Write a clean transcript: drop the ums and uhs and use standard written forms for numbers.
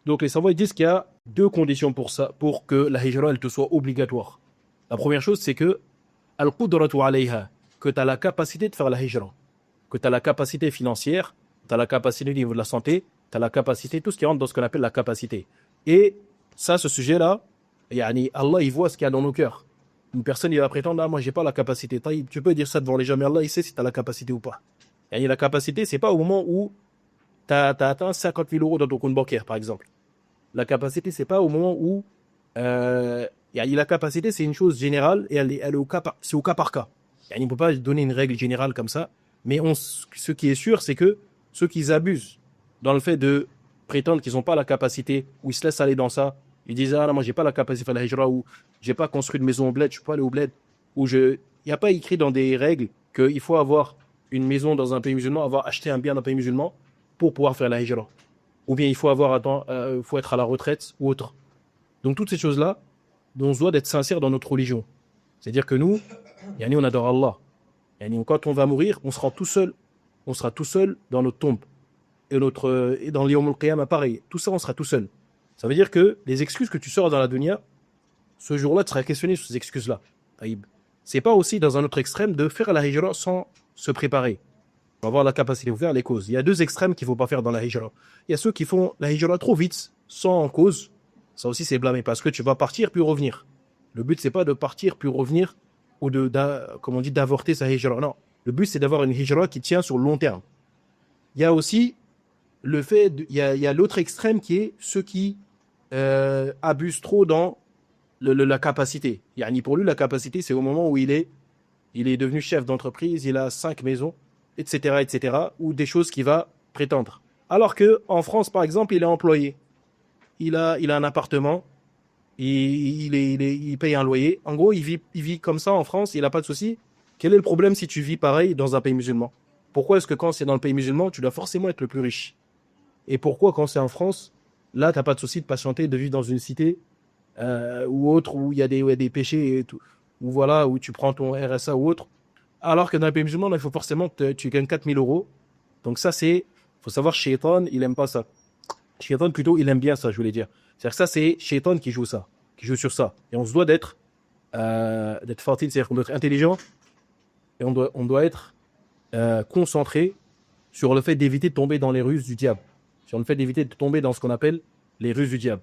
Donc les savants ils disent qu'il y a deux conditions pour ça, pour que la hijra elle te soit obligatoire. La première chose, c'est que al-qudratu alayha, que tu as la capacité de faire la hijra, que tu as la capacité financière, tu as la capacité au niveau de la santé, tu as la capacité, tout ce qui rentre dans ce qu'on appelle la capacité. Et ça, ce sujet-là, yani, Allah, il voit ce qu'il y a dans nos cœurs. Une personne, il va prétendre, ah, moi, j'ai pas la capacité. Taïb, tu peux dire ça devant les gens, mais Allah, il sait si tu as la capacité ou pas. Yani, la capacité, c'est pas au moment où tu as atteint 50 000 euros dans ton compte bancaire, par exemple. La capacité, c'est pas au moment où la capacité, c'est une chose générale et elle est c'est au cas par cas. On ne peut pas donner une règle générale comme ça, mais ce qui est sûr, c'est que ceux qui abusent dans le fait de prétendre qu'ils n'ont pas la capacité, ou ils se laissent aller dans ça, ils disent ah non, moi j'ai pas la capacité de faire la hijra, ou j'ai pas construit de maison au bled, je peux pas aller au bled, ou il n'y a pas écrit dans des règles qu'il faut avoir une maison dans un pays musulman, avoir acheté un bien dans un pays musulman pour pouvoir faire la hijra. Ou bien il faut faut être à la retraite ou autre. Donc toutes ces choses-là, on se doit d'être sincère dans notre religion. C'est-à-dire que nous, on adore Allah. Quand on va mourir, on sera tout seul. On sera tout seul dans notre tombe. Et dans l'Yawm al-Qiyamah, pareil. Tout ça, on sera tout seul. Ça veut dire que les excuses que tu sors dans la dunya, ce jour-là, tu seras questionné sur ces excuses-là. C'est pas aussi dans un autre extrême de faire la hijra sans se préparer. On va avoir la capacité de faire les causes. Il y a deux extrêmes qu'il ne faut pas faire dans la hijra. Il y a ceux qui font la hijra trop vite, sans cause. Ça aussi, c'est blâmé parce que tu vas partir puis revenir. Le but, c'est pas de partir puis revenir ou comme on dit, d'avorter sa hijra. Non. Le but, c'est d'avoir une hijra qui tient sur le long terme. Il y a aussi il y a l'autre extrême qui est ceux qui abusent trop dans la capacité. Pour lui, la capacité, c'est au moment où il est devenu chef d'entreprise, il a 5 maisons, etc., etc., ou des choses qu'il va prétendre. Alors que en France, par exemple, il est employé. Il a un appartement, il paye un loyer. En gros, il vit comme ça en France, il n'a pas de souci. Quel est le problème si tu vis pareil dans un pays musulman? Pourquoi est-ce que quand c'est dans le pays musulman, tu dois forcément être le plus riche? Et pourquoi quand c'est en France, là, tu n'as pas de souci de patienter, de vivre dans une cité ou autre, où il y a des péchés et tout, ou voilà, où tu prends ton RSA ou autre. Alors que dans les pays musulmans, là, il faut forcément que tu gagnes 4 000 euros. Donc ça, faut savoir, Shaitan, il aime pas ça. Shaitan, plutôt, il aime bien ça, je voulais dire. C'est-à-dire que ça, c'est Shaitan qui joue ça, qui joue sur ça. Et on se doit d'être fortil, c'est-à-dire qu'on doit être intelligent et on doit être concentré sur le fait d'éviter de tomber dans les ruses du diable. Sur le fait d'éviter de tomber dans ce qu'on appelle les ruses du diable.